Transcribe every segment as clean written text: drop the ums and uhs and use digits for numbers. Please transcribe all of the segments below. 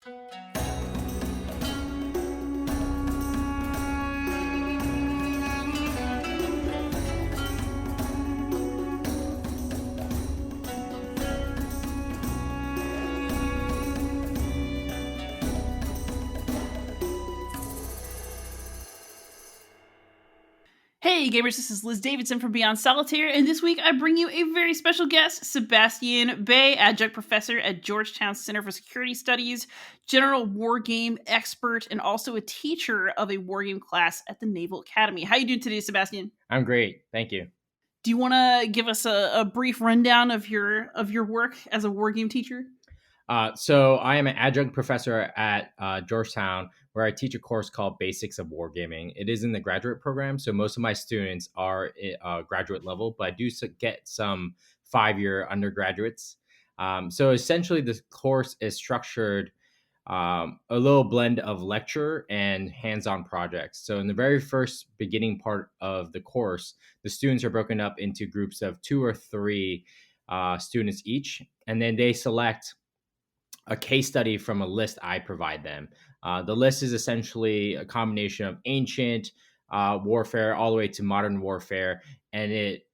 Hey gamers, this is Liz Davidson from Beyond Solitaire, and this week I bring you a very special guest, Sebastian Bay, adjunct professor at Georgetown Center for Security Studies, general wargame expert, and also a teacher of a wargame class at the Naval Academy. How you doing today, Sebastian? I'm great. Thank you. Do you want to give us a brief rundown of your work as a wargame teacher? So I am an adjunct professor at Georgetown, where I teach a course called Basics of Wargaming. It is in the graduate program, so most of my students are graduate level, but I do get some 5-year undergraduates. So essentially, this course is structured a little blend of lecture and hands-on projects. So in the very first beginning part of the course, the students are broken up into groups of 2 or 3 students each, and then they select a case study from a list I provide them. The list is essentially a combination of ancient warfare all the way to modern warfare, and it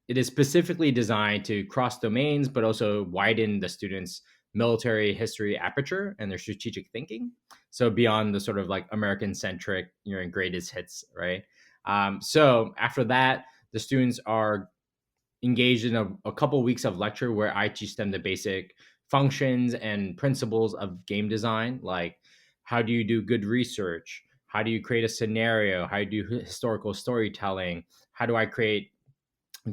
is specifically designed to cross domains, but also widen the students' military history aperture and their strategic thinking. So beyond the sort of like American centric, greatest hits, right? So after that, the students are engaged in a couple weeks of lecture where I teach them the basic functions and principles of game design, like how do you do good research? How do you create a scenario? How do you do historical storytelling? How do I create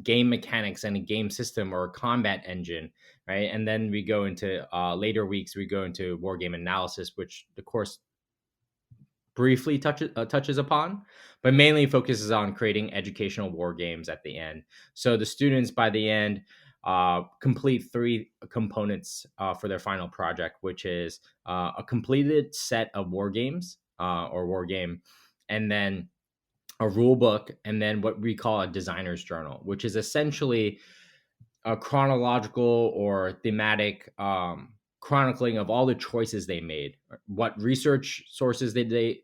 game mechanics and a game system or a combat engine, right? And then we go into later weeks, we go into wargame analysis, which the course briefly touches upon, but mainly focuses on creating educational war games at the end. So the students by the end complete 3 components for their final project, which is a completed set of war games or war game, and then a rule book, and then what we call a designer's journal, which is essentially a chronological or thematic chronicling of all the choices they made, what research sources did they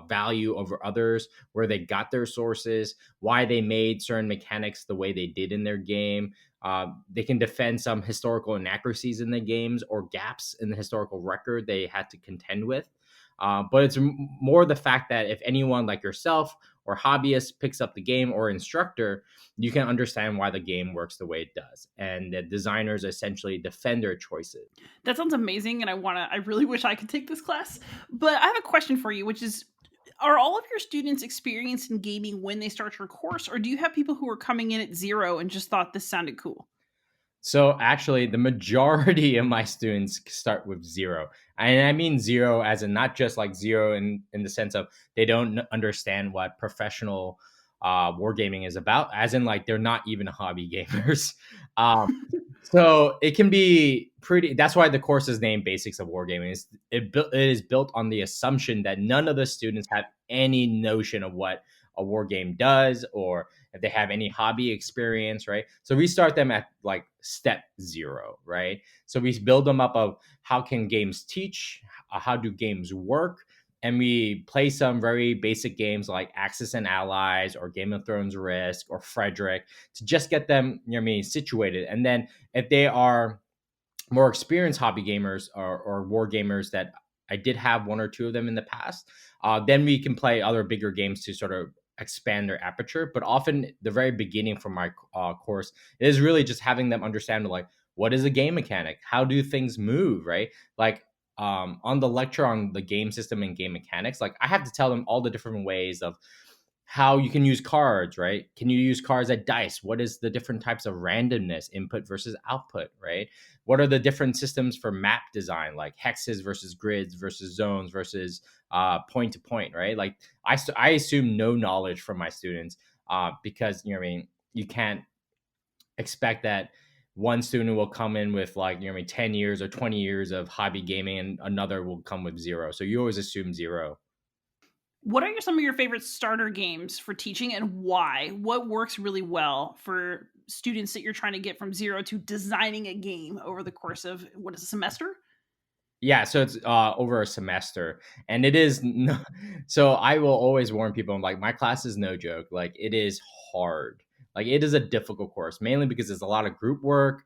value over others, where they got their sources, why they made certain mechanics the way they did in their game. They can defend some historical inaccuracies in the games or gaps in the historical record they had to contend with. But it's more the fact that if anyone like yourself or hobbyist picks up the game or instructor, you can understand why the game works the way it does. And the designers essentially defend their choices. That sounds amazing, and I really wish I could take this class. But I have a question for you, which is, are all of your students experienced in gaming when they start your course, or do you have people who are coming in at 0 and just thought this sounded cool? So actually, the majority of my students start with 0. And I mean 0 as in not just like 0 in the sense of they don't understand what professional wargaming is about, as in like they're not even hobby gamers. So it can be pretty. That's why the course is named Basics of Wargaming. It is built on the assumption that none of the students have any notion of what a war game does, or if they have any hobby experience, right? So we start them at like step 0, right? So we build them up of how can games teach, how do games work, and we play some very basic games like Axis and Allies or Game of Thrones Risk or Frederick to just get them, situated. And then if they are more experienced hobby gamers or war gamers that I did have 1 or 2 of them in the past, then we can play other bigger games to sort of expand their aperture. But often the very beginning from my course is really just having them understand like, what is a game mechanic? How do things move, right? Like on the lecture on the game system and game mechanics, like I have to tell them all the different ways of how you can use cards, right? Can you use cards at dice? What is the different types of randomness, input versus output, right? What are the different systems for map design, like hexes versus grids versus zones versus point to point, right? Like I assume no knowledge from my students because, you can't expect that one student will come in with like 10 years or 20 years of hobby gaming and another will come with 0. So you always assume 0. What are some of your favorite starter games for teaching, and why? What works really well for students that you're trying to get from 0 to designing a game over the course of, what is a semester? Yeah, so it's over a semester, and it is no, so I will always warn people. I'm like, my class is no joke. Like, it is hard. Like, it is a difficult course, mainly because there's a lot of group work.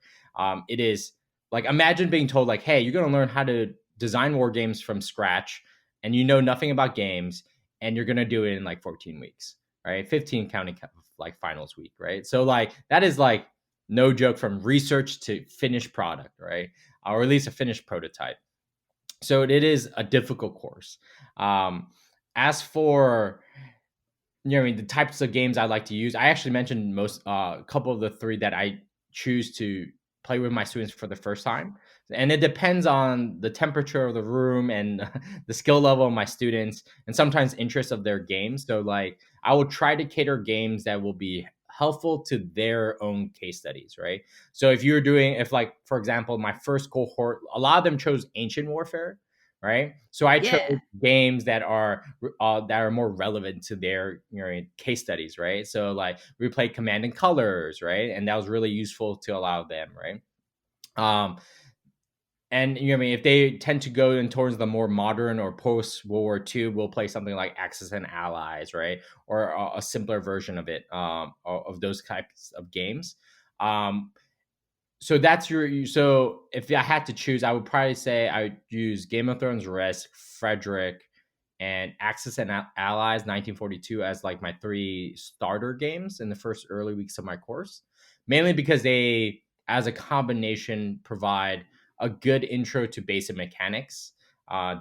It is like, imagine being told like, hey, you're going to learn how to design war games from scratch, and you know nothing about games, and you're going to do it in like 14 weeks, right? 15 counting like finals week, right? So like that is like no joke, from research to finished product, right? Or at least a finished prototype. So it is a difficult course. Um, as for I mean, the types of games I like to use, I actually mentioned a couple of the three that I choose to play with my students for the first time, and it depends on the temperature of the room and the skill level of my students, and sometimes interest of their games. So, like, I will try to cater games that will be helpful to their own case studies, right? So, if like, for example, my first cohort, a lot of them chose ancient warfare, right? So I chose Yeah. games that are more relevant to their case studies, right? So like we played Command and Colors, right, and that was really useful to allow them, right? Um, and I mean, if they tend to go in towards the more modern or post World War II, we'll play something like Axis and Allies, right, or a simpler version of it, of those types of games. Um, so that's so if I had to choose, I would probably say I would use Game of Thrones Risk, Frederick, and Axis and Allies 1942 as like my three starter games in the first early weeks of my course, mainly because they, as a combination, provide a good intro to basic mechanics,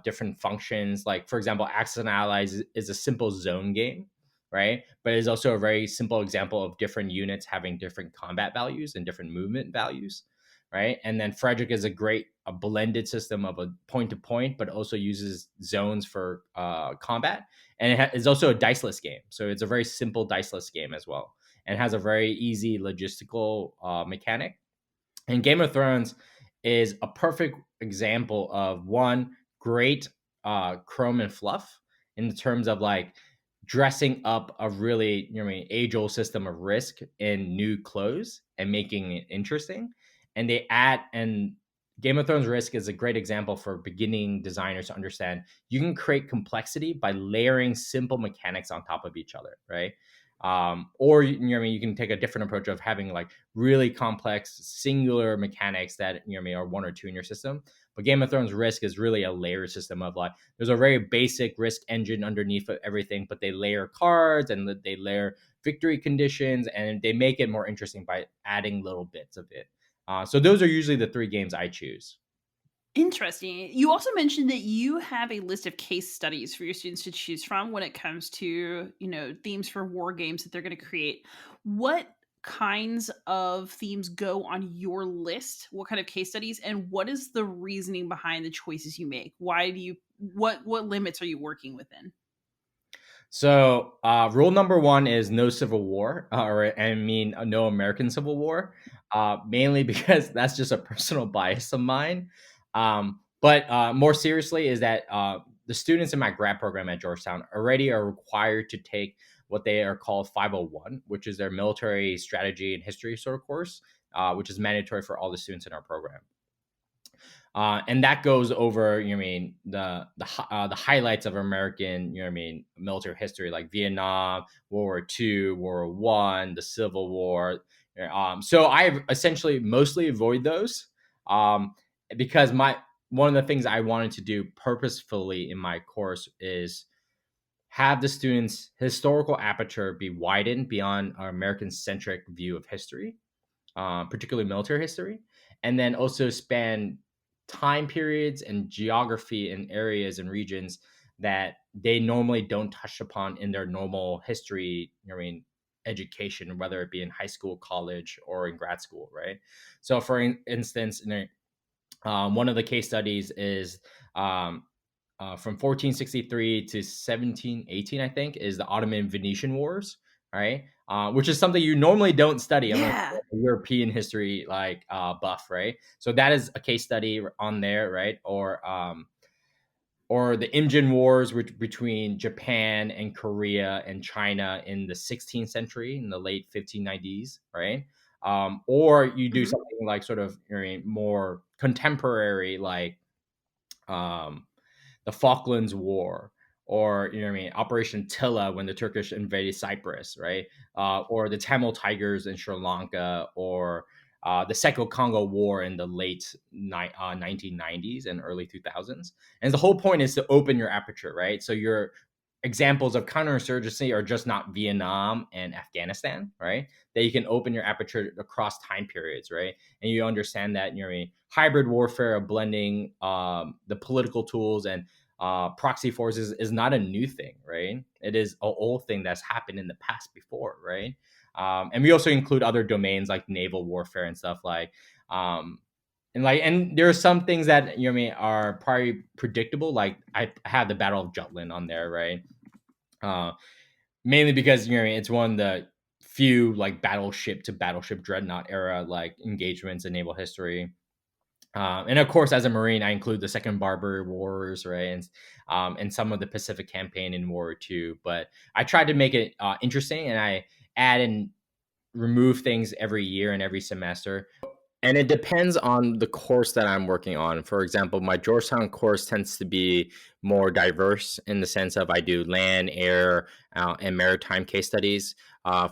different functions. Like, for example, Axis and Allies is a simple zone game, right? But it's also a very simple example of different units having different combat values and different movement values, right? And then Frederick is a blended system of a point to point, but also uses zones for combat. And is also a diceless game. So it's a very simple diceless game as well, and has a very easy logistical mechanic. And Game of Thrones is a perfect example of one great chrome and fluff in terms of like dressing up a really age old system of Risk in new clothes and making it interesting. And they add and Game of Thrones Risk is a great example for beginning designers to understand you can create complexity by layering simple mechanics on top of each other, right? Or you can take a different approach of having like really complex singular mechanics that are one or two in your system. But Game of Thrones Risk is really a layer system of like there's a very basic Risk engine underneath of everything, but they layer cards and they layer victory conditions, and they make it more interesting by adding little bits of it. So those are usually the three games I choose. Interesting. You also mentioned that you have a list of case studies for your students to choose from when it comes to, themes for war games that they're going to create. What kinds of themes go on your list? What kind of case studies, and what is the reasoning behind the choices you make? Why do you what limits are you working within? So, rule number one is no civil war, or I mean, no American Civil War, mainly because that's just a personal bias of mine. But more seriously, is that the students in my grad program at Georgetown already are required to take what they are called 501, which is their military strategy and history sort of course, which is mandatory for all the students in our program. And that goes over, the highlights of American, military history, like Vietnam, World War II, World War One, the Civil War. So I essentially mostly avoid those, because my one of the things I wanted to do purposefully in my course is have the students' historical aperture be widened beyond our American centric view of history, particularly military history, and then also span time periods and geography in areas and regions that they normally don't touch upon in their normal history. Education, whether it be in high school, college, or in grad school, right? So, for instance, one of the case studies is um, from 1463 to 1718, I think, is the Ottoman Venetian Wars, right? Which is something you normally don't study unless Yeah. you're a European history like buff, right? So that is a case study on there, right? Or the Imjin Wars, which between Japan and Korea and China in the 16th century, in the late 1590s, right? Or you do Mhm. something like sort of more contemporary, like um, the Falklands War, or you know what I mean, Operation Tilla when the Turkish invaded Cyprus, right? Or the Tamil Tigers in Sri Lanka, or the Seco Congo War in the late 1990s and early 2000s. And the whole point is to open your aperture, right? So your examples of counterinsurgency are just not Vietnam and Afghanistan, right? That you can open your aperture across time periods, right? And you understand that, you know what I mean, hybrid warfare of blending the political tools and proxy forces is not a new thing, right? It is an old thing that's happened in the past before, right? And we also include other domains like naval warfare and stuff um, and there are some things that you know what I mean are probably predictable. Like I have the Battle of Jutland on there, right? Uh, Mainly because you know what I mean, it's one of the few like battleship to battleship dreadnought era like engagements in naval history. And of course, as a Marine, I include the Second Barbary Wars, right, and some of the Pacific Campaign in World War II. But I tried to make it interesting, and I add and remove things every year and every semester. And it depends on the course that I'm working on. For example, my Georgetown course tends to be more diverse in the sense of I do land, air, and maritime case studies.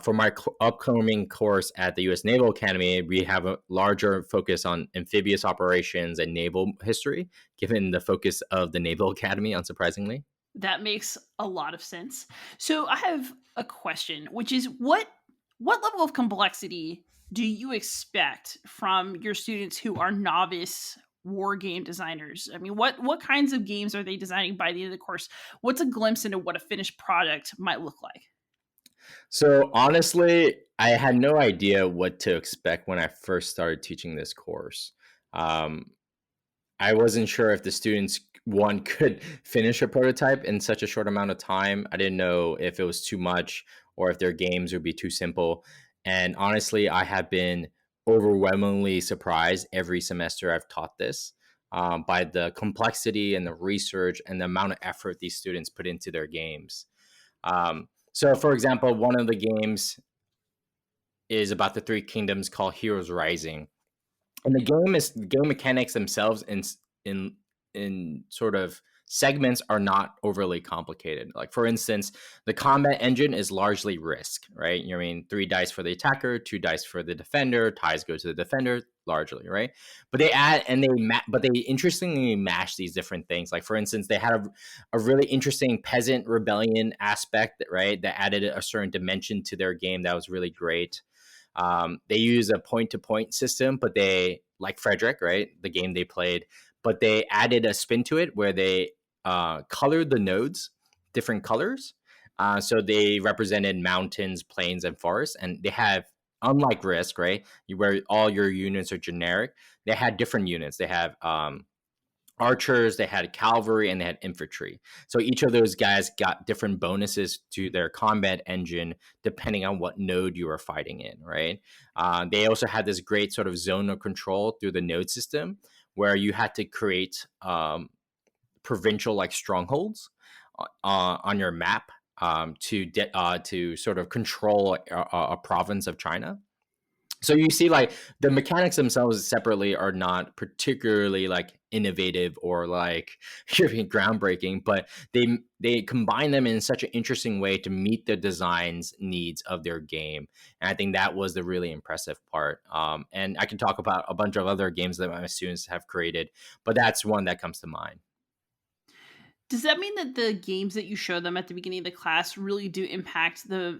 For my upcoming course at the U.S. Naval Academy, we have a larger focus on amphibious operations and naval history, given the focus of the Naval Academy, unsurprisingly. That makes a lot of sense. So I have a question, which is what level of complexity do you expect from your students who are novice war game designers? I mean, what kinds of games are they designing by the end of the course? What's a glimpse into what a finished product might look like? So honestly, I had no idea what to expect when I first started teaching this course. Um, I wasn't sure if the students one could finish a prototype in such a short amount of time. I didn't know if it was too much or if their games would be too simple. And honestly, I have been overwhelmingly surprised every semester I've taught this by the complexity and the research and the amount of effort these students put into their games. So, for example, one of the games is about the three kingdoms called Heroes Rising, and the game mechanics themselves in in sort of segments are not overly complicated. Like for instance, the combat engine is largely risk, right? You know what I mean, 3 dice for the attacker, 2 dice for the defender, ties go to the defender largely, right? But they add and but they interestingly mash these different things. Like for instance, they had a really interesting peasant rebellion aspect, right, that added a certain dimension to their game that was really great. They use a point to point system, but they, like Frederick, right, the game they played, but they added a spin to it where they colored the nodes different colors. So they represented mountains, plains, and forests, and they have, unlike Risk, right, where all your units are generic, they had different units. They have archers, they had cavalry, and they had infantry. So each of those guys got different bonuses to their combat engine depending on what node you were fighting in, right? They also had this great sort of zone of control through the node system where you had to create provincial like strongholds on your map to sort of control a province of China. So you see, like the mechanics themselves separately are not particularly like innovative or like groundbreaking, but they combine them in such an interesting way to meet the design's needs of their game. And I think that was the really impressive part. And I can talk about a bunch of other games that my students have created, but that's one that comes to mind. Does that mean that the games that you show them at the beginning of the class really do impact the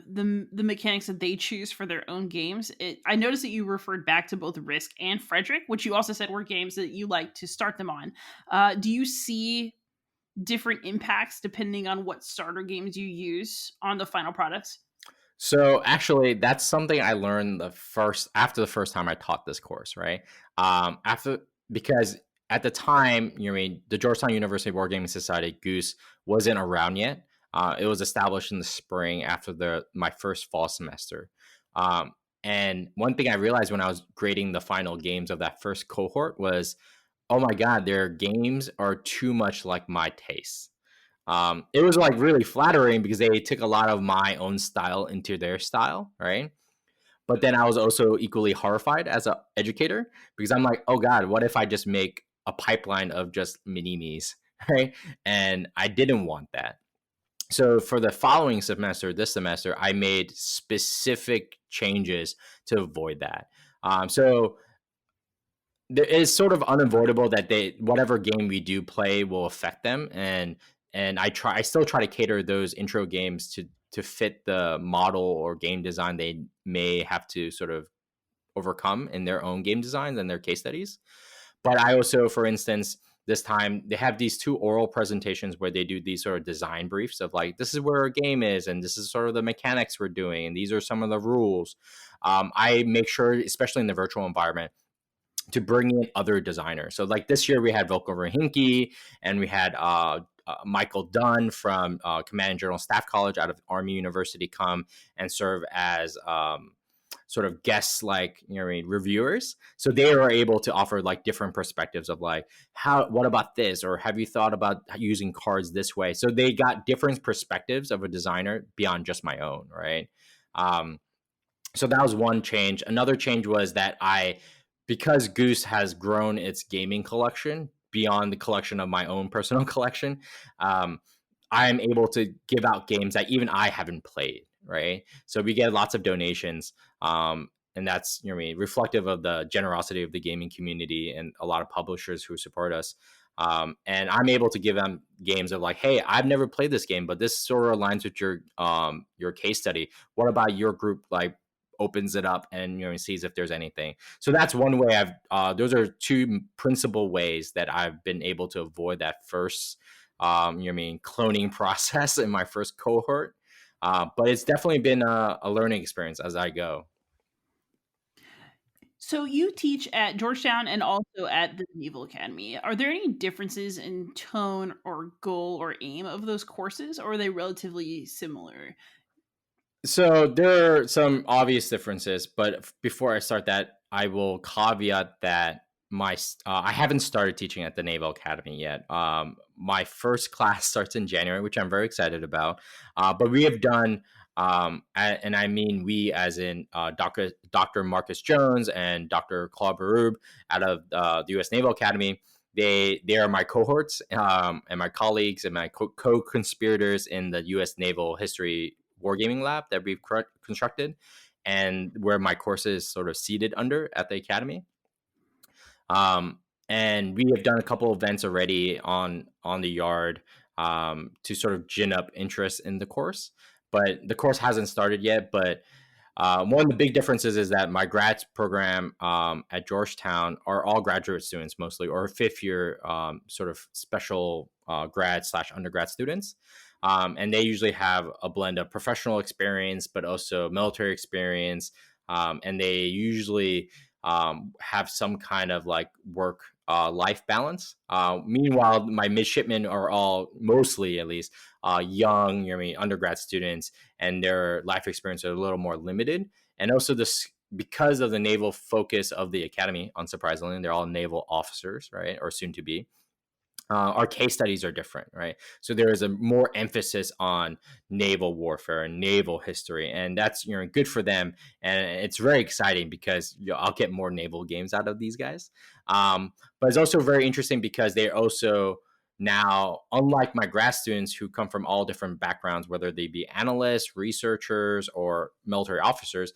mechanics that they choose for their own games? I noticed that you referred back to both Risk and Frederick, which you also said were games that you like to start them on. Do you see different impacts depending on what starter games you use on the final products? So actually, that's something I learned after the first time I taught this course, right? After Because at the time, you know, what I mean, the Georgetown University Wargaming Society Goose wasn't around yet. It was established in the spring after my first fall semester. Um, and one thing I realized when I was grading the final games of that first cohort was, oh my god, their games are too much like my taste. It was like really flattering because they took a lot of my own style into their style, right? But then I was also equally horrified as an educator because I'm like, oh god, what if I just make a pipeline of just mini me's, right? And I didn't want that. So for the following semester, this semester, I made specific changes to avoid that. So there is sort of unavoidable that they whatever game we do play will affect them, and I still try to cater those intro games to fit the model or game design they may have to sort of overcome in their own game designs and their case studies. But I also, for instance, this time they have these two oral presentations where they do these sort of design briefs of like, this is where our game is, and this is sort of the mechanics we're doing, and these are some of the rules. I make sure, especially in the virtual environment, to bring in other designers. So like this year we had Volko Verhinke, and we had Michael Dunn from Command and General Staff College out of Army University come and serve as sort of guests, like, you know what I mean, reviewers. So they are able to offer like different perspectives of like, what about this, or have you thought about using cards this way? So they got different perspectives of a designer beyond just my own, right? So that was one change. Another change was that because Goose has grown its gaming collection beyond the collection of my own personal collection, I am able to give out games that even I haven't played, right? So we get lots of donations, and that's, you know what I mean, reflective of the generosity of the gaming community and a lot of publishers who support us. And I'm able to give them games of like, hey, I've never played this game, but this sort of aligns with your case study. What about your group? Like, opens it up and, you know, sees if there's anything. So that's one way those are two principal ways that I've been able to avoid that first, you know what I mean, cloning process in my first cohort. But it's definitely been a learning experience as I go. So you teach at Georgetown and also at the Naval Academy. Are there any differences in tone or goal or aim of those courses, or are they relatively similar? So there are some obvious differences, but before I start that, I will caveat that I haven't started teaching at the Naval Academy yet. My first class starts in January, which I'm very excited about. But we have done, and I mean we as in Dr. Marcus Jones and Dr. Claude Berube out of the U.S. Naval Academy. They are my cohorts, and my colleagues and my co-conspirators in the U.S. Naval History Wargaming lab that we've constructed, and where my course is sort of seated under at the academy. And we have done a couple events already on the yard, to sort of gin up interest in the course, but the course hasn't started yet. But one of the big differences is that my grad program at Georgetown are all graduate students mostly, or fifth year sort of special grad / undergrad students. And they usually have a blend of professional experience, but also military experience. And they usually have some kind of like work life balance. Meanwhile, my midshipmen are all, mostly at least, young, you know what I mean, undergrad students, and their life experience are a little more limited. And also this, because of the naval focus of the academy, unsurprisingly, they're all naval officers, right, or soon to be. Our case studies are different, right? So there is a more emphasis on naval warfare and naval history, and that's, you know, good for them, and it's very exciting because, you know, I'll get more naval games out of these guys. But it's also very interesting because they're also now, unlike my grad students who come from all different backgrounds, whether they be analysts, researchers, or military officers,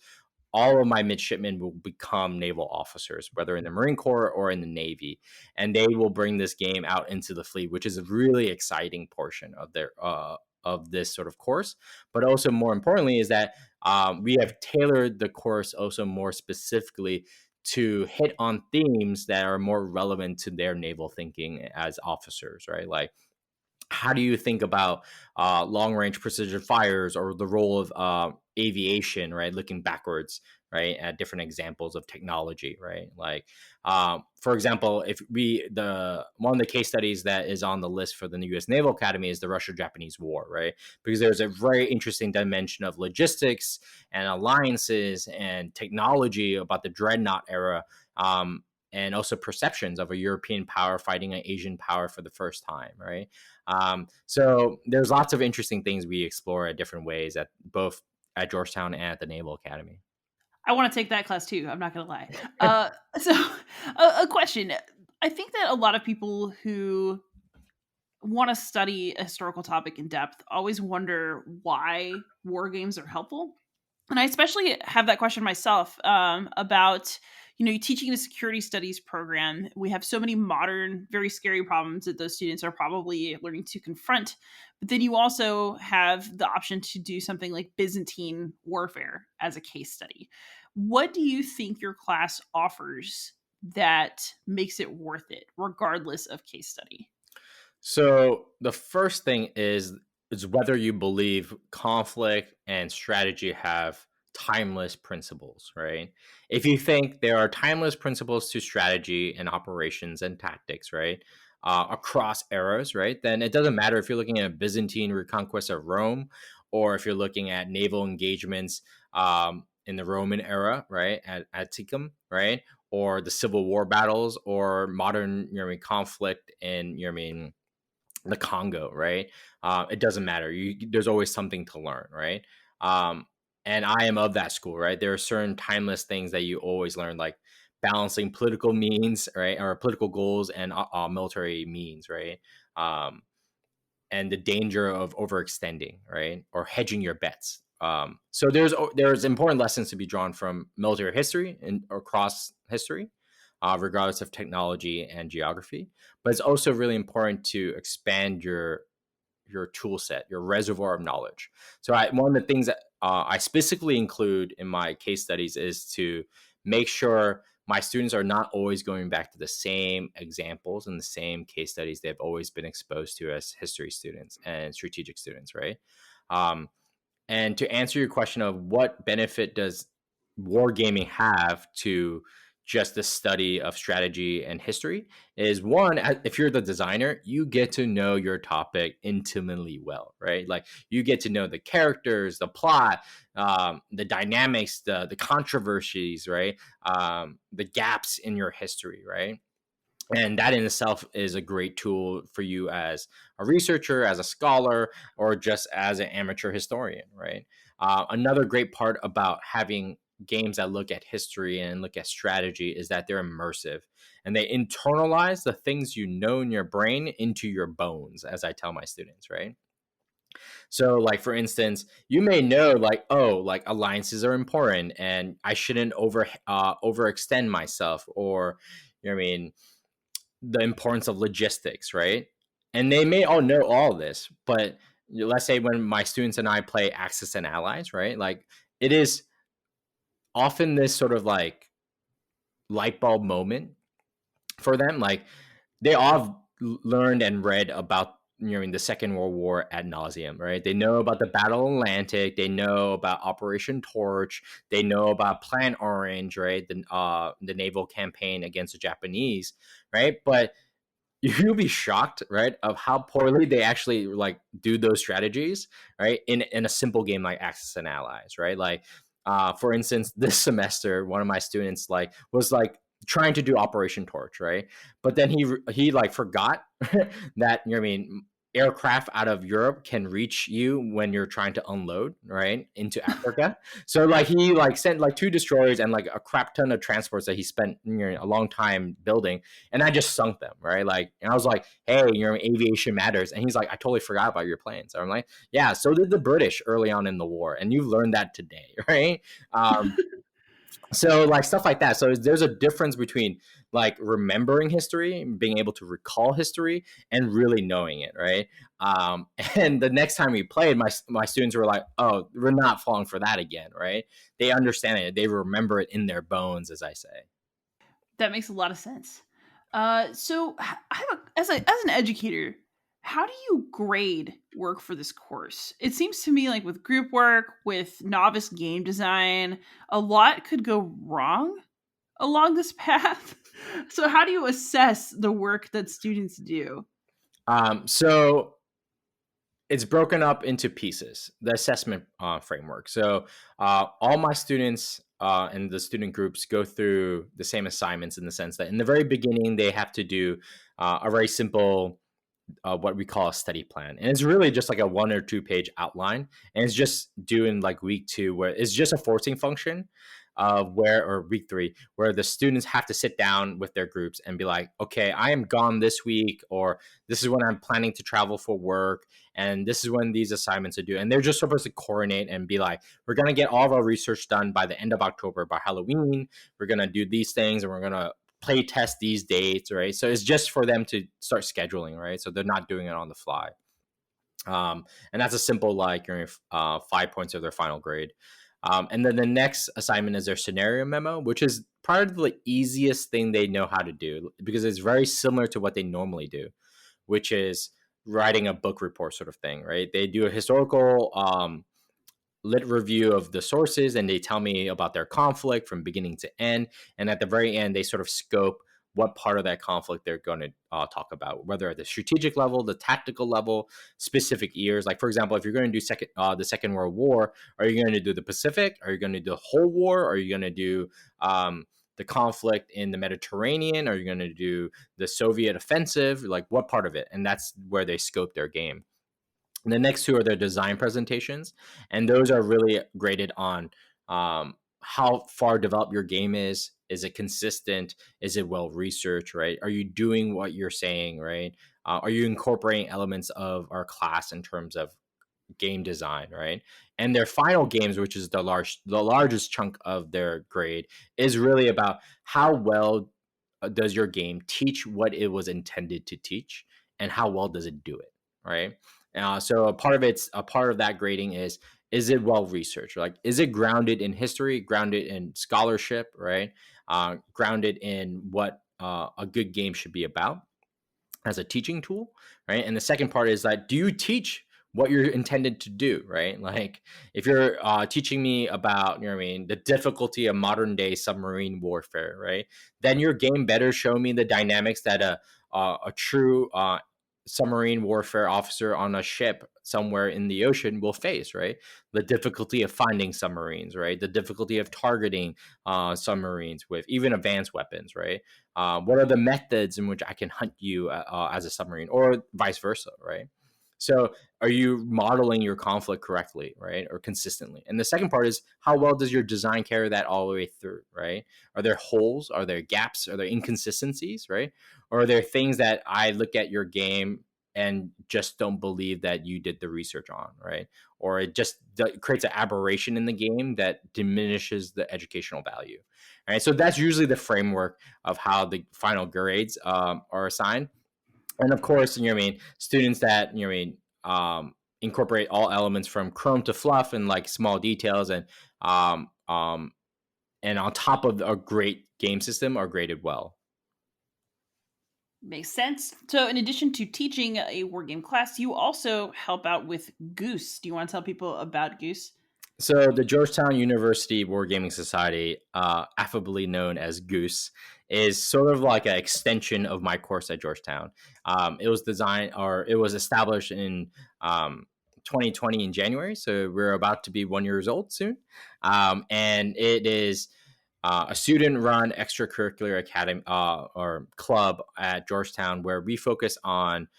all of my midshipmen will become naval officers, whether in the Marine Corps or in the Navy, and they will bring this game out into the fleet, which is a really exciting portion of their of this sort of course. But also, more importantly, is that we have tailored the course also more specifically to hit on themes that are more relevant to their naval thinking as officers, right? Like, how do you think about long range precision fires, or the role of aviation, right? Looking backwards, right, at different examples of technology, right? Like, for example, if one of the case studies that is on the list for the U.S. Naval Academy is the Russia-Japanese War, right? Because there's a very interesting dimension of logistics and alliances and technology about the dreadnought era. And also perceptions of a European power fighting an Asian power for the first time, right? So there's lots of interesting things we explore at different ways at both at Georgetown and at the Naval Academy. I want to take that class too. I'm not going to lie. So, a question. I think that a lot of people who want to study a historical topic in depth always wonder why war games are helpful. And I especially have that question myself about, teaching a security studies program. We have so many modern, very scary problems that those students are probably learning to confront. But then you also have the option to do something like Byzantine warfare as a case study. What do you think your class offers that makes it worth it, regardless of case study? So the first thing is whether you believe conflict and strategy have timeless principles, right? If you think there are timeless principles to strategy and operations and tactics, right, across eras, right, then it doesn't matter if you're looking at Byzantine reconquest of Rome, or if you're looking at naval engagements in the Roman era, right, at Ticum, right, or the Civil War battles, or modern, conflict in, the Congo, right? It doesn't matter. There's always something to learn, right? Um, and I am of that school, right? There are certain timeless things that you always learn, like balancing political means, right, or political goals and military means, right? Um, and the danger of overextending, right, or hedging your bets. So there's important lessons to be drawn from military history and across history, regardless of technology and geography. But it's also really important to expand your tool set, your reservoir of knowledge. So one of the things that I specifically include in my case studies is to make sure my students are not always going back to the same examples and the same case studies they've always been exposed to as history students and strategic students, right? Um, and to answer your question of what benefit does wargaming have to just the study of strategy and history, is one, if you're the designer, you get to know your topic intimately well, right? Like you get to know the characters, the plot, the dynamics, the controversies, right? The gaps in your history, right? And that in itself is a great tool for you as a researcher, as a scholar, or just as an amateur historian, right? Another great part about having games that look at history and look at strategy is that they're immersive and they internalize the things you know in your brain into your bones, as I tell my students, right? So, like for instance, you may know, like, oh, like alliances are important, and I shouldn't overextend myself, or you know what I mean, the importance of logistics, right? And they may all know all this, but let's say when my students and I play Axis and Allies, right? Like it is often this sort of like light bulb moment for them. Like they all have learned and read about the Second World War ad nauseum, right? They know about the Battle of Atlantic, they know about Operation Torch, they know about Plan Orange, right? The naval campaign against the Japanese, right? But you'll be shocked, right, of how poorly they actually like do those strategies, right, in a simple game like Axis and Allies, right? Like for instance, this semester one of my students like was like trying to do Operation Torch, right, but then he like forgot that, you know what I mean, aircraft out of Europe can reach you when you're trying to unload, right, into Africa. So like he like sent like two destroyers and like a crap ton of transports that he spent, a long time building, and I just sunk them, right? Like, and I was like, hey, aviation matters. And he's like, I totally forgot about your planes. I'm like, yeah, so did the British early on in the war. And you've learned that today, right? So like stuff like that. So there's a difference between like remembering history, being able to recall history, and really knowing it, right? And the next time we played, my students were like, oh, we're not falling for that again, right? They understand it. They remember it in their bones, as I say. That makes a lot of sense. So, as an educator, how do you grade work for this course? It seems to me like with group work, with novice game design, a lot could go wrong along this path. So, how do you assess the work that students do? So it's broken up into pieces, the assessment framework. So all my students and the student groups go through the same assignments, in the sense that in the very beginning they have to do a very simple what we call a study plan, and it's really just like a 1 or 2 page outline, and it's just doing like week 2 where it's just a forcing function. or week 3, where the students have to sit down with their groups and be like, okay, I am gone this week, or this is when I'm planning to travel for work, and this is when these assignments are due. And they're just supposed to coordinate and be like, we're going to get all of our research done by the end of October, by Halloween. We're going to do these things, and we're going to play test these dates, right? So it's just for them to start scheduling, right? So they're not doing it on the fly. And that's a simple, like, 5 points of their final grade. And then the next assignment is their scenario memo, which is probably the easiest thing they know how to do, because it's very similar to what they normally do, which is writing a book report sort of thing, right? They do a historical lit review of the sources, and they tell me about their conflict from beginning to end. And at the very end, they sort of scope what part of that conflict they're going to talk about, whether at the strategic level, the tactical level, specific years. Like, for example, if you're going to do the Second World War, are you going to do the Pacific? Are you going to do the whole war? Are you going to do the conflict in the Mediterranean? Are you going to do the Soviet offensive? Like, what part of it? And that's where they scope their game. And the next 2 are their design presentations, and those are really graded on how far developed your game is. Is it consistent? Is it well researched, right? Are you doing what you're saying, right? Are you incorporating elements of our class in terms of game design, right? And their final games, which is the largest chunk of their grade, is really about how well does your game teach what it was intended to teach, and how well does it do it, right? So a part of that grading is it well researched? Like, is it grounded in history, grounded in scholarship, right? Grounded in what a good game should be about as a teaching tool, right? And the second part is like, do you teach what you're intended to do, right? Like, if you're teaching me about, the difficulty of modern day submarine warfare, right? Then your game better show me the dynamics that a true submarine warfare officer on a ship somewhere in the ocean will face, right? The difficulty of finding submarines, right? The difficulty of targeting submarines with even advanced weapons, right? What are the methods in which I can hunt you as a submarine, or vice versa, right? So are you modeling your conflict correctly, right? Or consistently? And the second part is, how well does your design carry that all the way through, right? Are there holes? Are there gaps? Are there inconsistencies, right? Or are there things that I look at your game and just don't believe that you did the research on, right? Or it just creates an aberration in the game that diminishes the educational value, right? So that's usually the framework of how the final grades are assigned. And of course, students that incorporate all elements from chrome to fluff and like small details, um, um, and on top of a great game system, are graded well. Makes sense. So, in addition to teaching a wargame class, you also help out with Goose. Do you want to tell people about Goose? So the Georgetown University Wargaming Society, affably known as Goose, is sort of like an extension of my course at Georgetown. It was established in 2020 in January, so we're about to be 1 year old soon. And it is a student-run extracurricular academy or club at Georgetown, where we focus on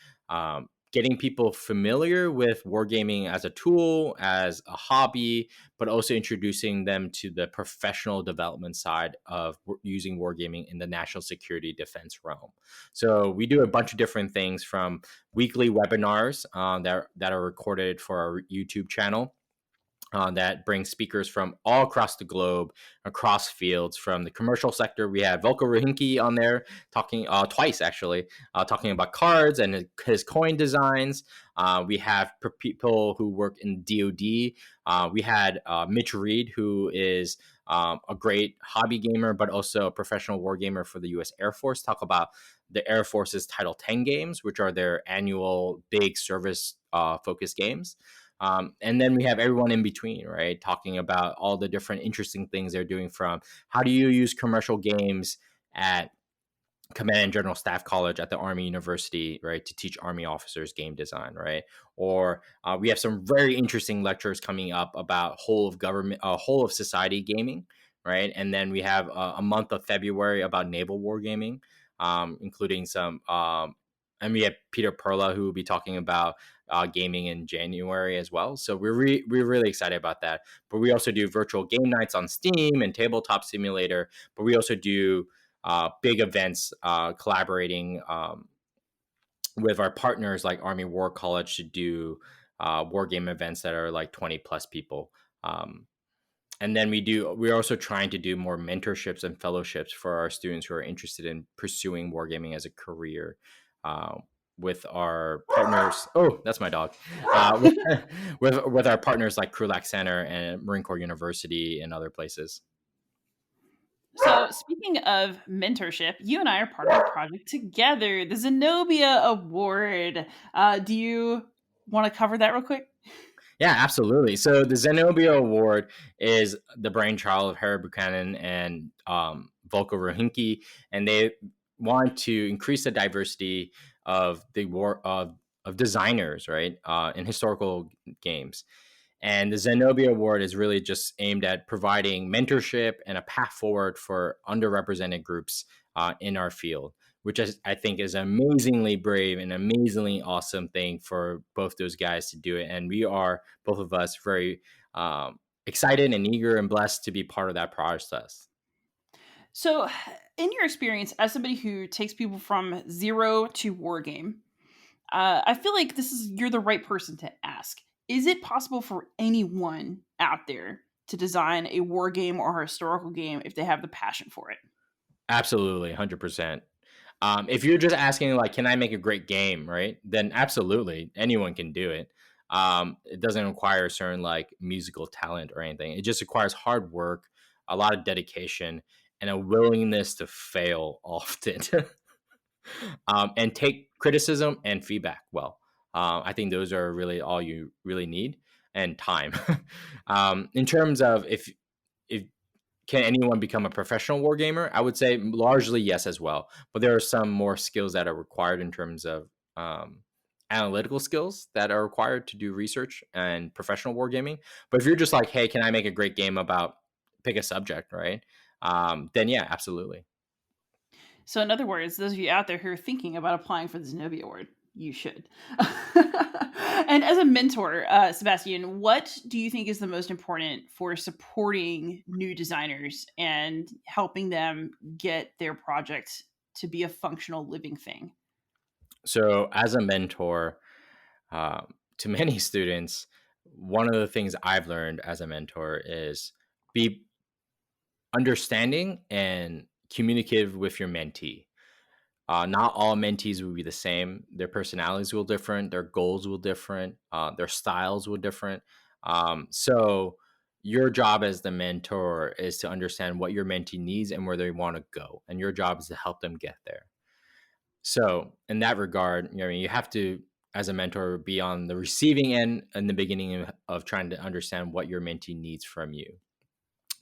getting people familiar with wargaming as a tool, as a hobby, but also introducing them to the professional development side of using wargaming in the national security defense realm. So we do a bunch of different things, from weekly webinars that are recorded for our YouTube channel, that brings speakers from all across the globe, across fields. From the commercial sector, we had Volko Rohinki on there talking twice, actually, talking about cards and his coin designs. We have people who work in DoD. We had Mitch Reed, who is a great hobby gamer, but also a professional war gamer for the U.S. Air Force, talk about the Air Force's Title 10 games, which are their annual big service focused games. And then we have everyone in between, right? Talking about all the different interesting things they're doing, from how do you use commercial games at Command and General Staff College at the Army University, right, to teach Army officers game design, right? Or we have some very interesting lectures coming up about whole of society gaming, right? And then we have a month of February about naval wargaming, including some and we have Peter Perla, who will be talking about gaming in January as well. So we're really excited about that. But we also do virtual game nights on Steam and Tabletop Simulator. But we also do big events, collaborating with our partners like Army War College to do war game events that are like 20 plus people. And then we're also trying to do more mentorships and fellowships for our students who are interested in pursuing wargaming as a career, uh, with our partners. Oh, that's my dog. With our partners like Krulak Center and Marine Corps University and other places. So, speaking of mentorship, you and I are part of a project together, the Xenobia Award. Do you want to cover that real quick? Yeah, absolutely. So the Xenobia Award is the brainchild of Harry Buchanan and Volko Rohinky, and they want to increase the diversity of the war of designers, right, in historical games. And the Zenobia Award is really just aimed at providing mentorship and a path forward for underrepresented groups in our field, which I think is amazingly brave and amazingly awesome thing for both those guys to do it. And we are, both of us, very excited and eager and blessed to be part of that process. So, in your experience as somebody who takes people from zero to wargame, I feel like you're the right person to ask. Is it possible for anyone out there to design a war game or a historical game if they have the passion for it? Absolutely, 100%. If you're just asking, like, can I make a great game, right? Then absolutely, anyone can do it. It doesn't require a certain like musical talent or anything. It just requires hard work, a lot of dedication, and a willingness to fail often, and take criticism and feedback well. I think those are really all you really need, and time. In terms of if can anyone become a professional wargamer? I would say largely yes as well. But there are some more skills that are required in terms of analytical skills that are required to do research and professional wargaming. But if you're just like, hey, can I make a great game about pick a subject, right? Then yeah, absolutely. So, in other words, those of you out there who are thinking about applying for the Zenobia Award, you should. And as a mentor, Sebastian, what do you think is the most important for supporting new designers and helping them get their project to be a functional living thing? So as a mentor to many students, one of the things I've learned as a mentor is be understanding and communicative with your mentee. Not all mentees will be the same. Their personalities will different. Their goals will different. Their styles will different. So your job as the mentor is to understand what your mentee needs and where they want to go, and your job is to help them get there. So in that regard, you have to, as a mentor, be on the receiving end in the beginning of trying to understand what your mentee needs from you,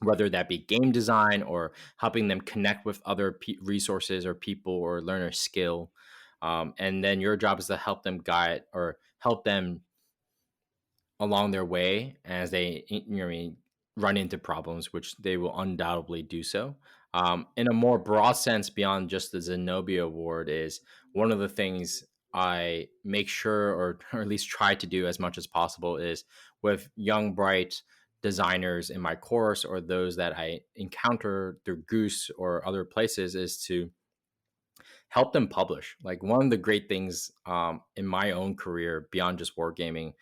whether that be game design or helping them connect with other resources or people or learn a skill. And then your job is to help them guide or help them along their way as they run into problems, which they will undoubtedly do so. In a more broad sense, beyond just the Zenobia Award, is one of the things I make sure, or at least try to do as much as possible, is with young, bright designers in my course or those that I encounter through Goose or other places, is to help them publish. Like, one of the great things in my own career beyond just wargaming,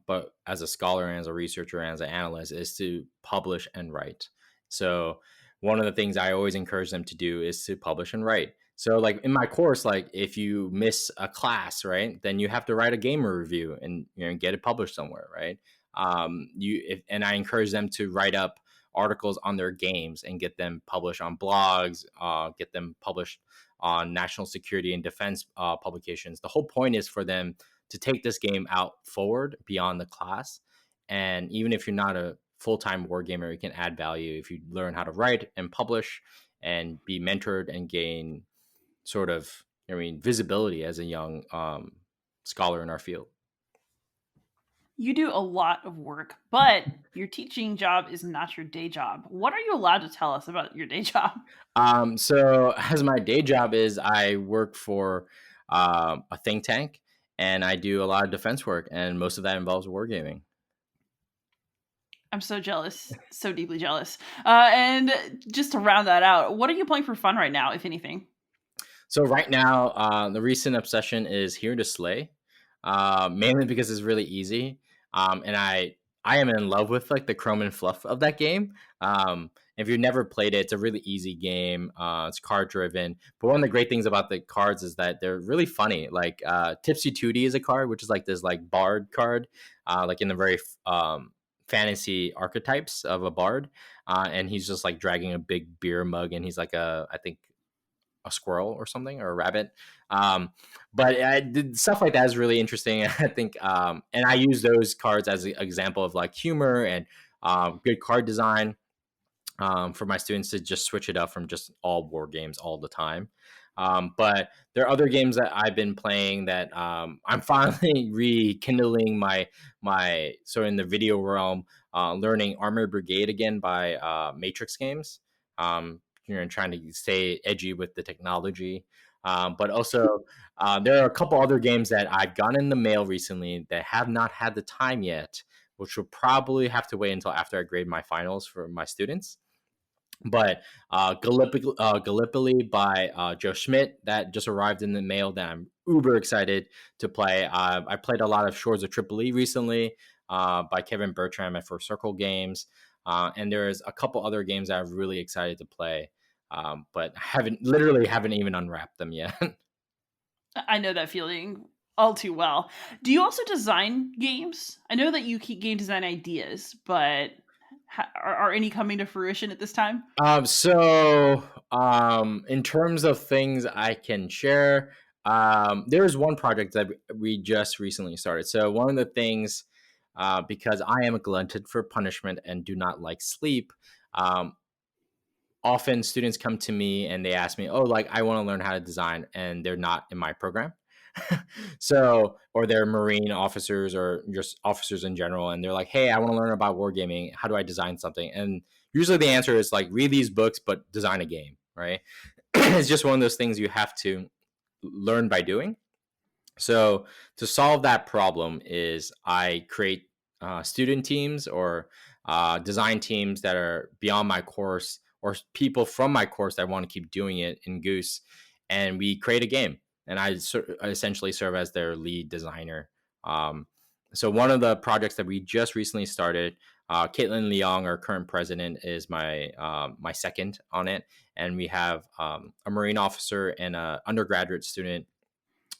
but as a scholar and as a researcher and as an analyst, is to publish and write. So one of the things I always encourage them to do is to publish and write. So like in my course, like if you miss a class, right, then you have to write a gamer review and get it published somewhere, right? And I encourage them to write up articles on their games and get them published on blogs, get them published on national security and defense publications. The whole point is for them to take this game out forward beyond the class. And even if you're not a full-time wargamer, you can add value if you learn how to write and publish and be mentored and gain sort of, visibility as a young scholar in our field. You do a lot of work, but your teaching job is not your day job. What are you allowed to tell us about your day job? So as my day job is, I work for a think tank, and I do a lot of defense work, and most of that involves wargaming. I'm so jealous, so deeply jealous. And just to round that out, what are you playing for fun right now, if anything? So right now, the recent obsession is Here to Slay, mainly because it's really easy, and I am in love with like the chrome and fluff of that game. If you've never played it, it's a really easy game. It's card driven, but one of the great things about the cards is that they're really funny. Like Tipsy Tootie is a card, which is like this like bard card, like in the very fantasy archetypes of a bard, and he's just like dragging a big beer mug, and he's like I think a squirrel or something, or a rabbit. Um, but stuff like that is really interesting. I think, and I use those cards as an example of like humor and good card design, for my students to just switch it up from just all war games all the time. But there are other games that I've been playing that I'm finally rekindling my so in the video realm, learning Armor Brigade again by Matrix Games. Trying to stay edgy with the technology. But also, there are a couple other games that I've gotten in the mail recently that have not had the time yet, which will probably have to wait until after I grade my finals for my students. But Gallipoli by Joe Schmidt, that just arrived in the mail, that I'm uber excited to play. I played a lot of Shores of Tripoli recently, by Kevin Bertram at First Circle Games. And there's a couple other games that I'm really excited to play, but haven't even unwrapped them yet. I know that feeling all too well. Do you also design games? I know that you keep game design ideas, but are any coming to fruition at this time? In terms of things I can share, there is one project that we just recently started. So one of the things, because I am a glutton for punishment and do not like sleep, um, often students come to me and they ask me, "Oh, like I want to learn how to design," and they're not in my program. So, or they're Marine officers or just officers in general, and they're like, "Hey, I want to learn about wargaming. How do I design something?" And usually the answer is like, read these books, but design a game, right? It's just one of those things you have to learn by doing. So to solve that problem is I create student teams or design teams that are beyond my course, or people from my course that want to keep doing it in Goose, and we create a game. And I essentially serve as their lead designer. Um, so one of the projects that we just recently started, Caitlin Leong, our current president, is my second on it, and we have a Marine officer and an undergraduate student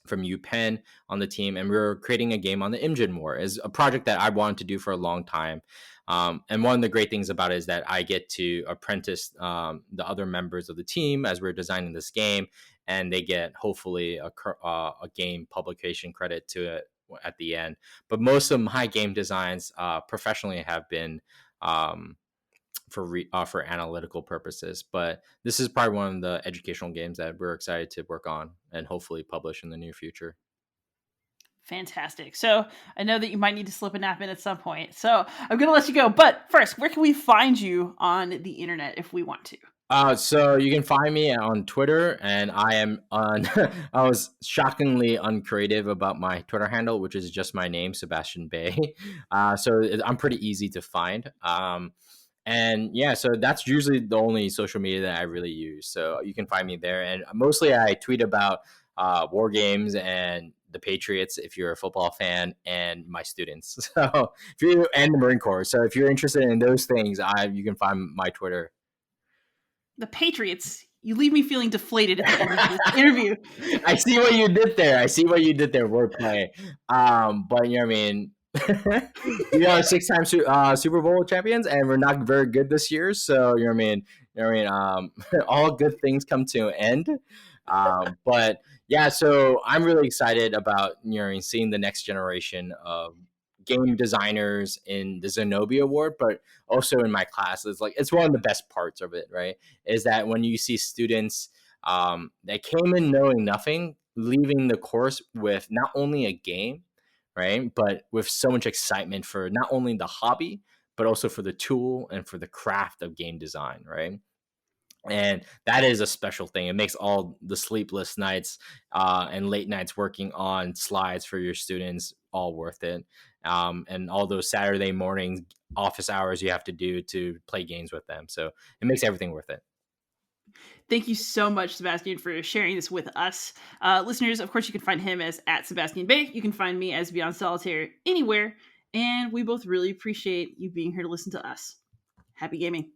from UPenn on the team, and we were creating a game on the Imjin War. Is a project that I wanted to do for a long time. And one of the great things about it is that I get to apprentice the other members of the team as we're designing this game, and they get hopefully a game publication credit to it at the end. But most of my game designs professionally have been for analytical purposes. But this is probably one of the educational games that we're excited to work on and hopefully publish in the near future. Fantastic. So I know that you might need to slip a nap in at some point. So I'm going to let you go. But first, where can we find you on the internet if we want to? So you can find me on Twitter, and I am on. I was shockingly uncreative about my Twitter handle, which is just my name, Sebastian Bay. So I'm pretty easy to find. And yeah, so that's usually the only social media that I really use. So you can find me there, and mostly I tweet about war games and the Patriots if you're a football fan, and my students. So if you and the Marine Corps. So if you're interested in those things, you can find my Twitter. The Patriots. You leave me feeling deflated at the end of this interview. I see what you did there. Wordplay. But you know what I mean. We are 6-time Super Bowl champions, and we're not very good this year. So you know what I mean. All good things come to an end. But yeah, so I'm really excited about seeing the next generation of game designers in the Xenobia Award, but also in my classes. Like it's one of the best parts of it, right? Is that when you see students that came in knowing nothing, leaving the course with not only a game, right, but with so much excitement for not only the hobby, but also for the tool and for the craft of game design, right? And that is a special thing. It makes all the sleepless nights and late nights working on slides for your students all worth it. And all those Saturday morning office hours you have to do to play games with them. So it makes everything worth it. Thank you so much, Sebastian, for sharing this with us. Listeners, of course, you can find him as at Sebastian Bay. You can find me as Beyond Solitaire anywhere. And we both really appreciate you being here to listen to us. Happy gaming.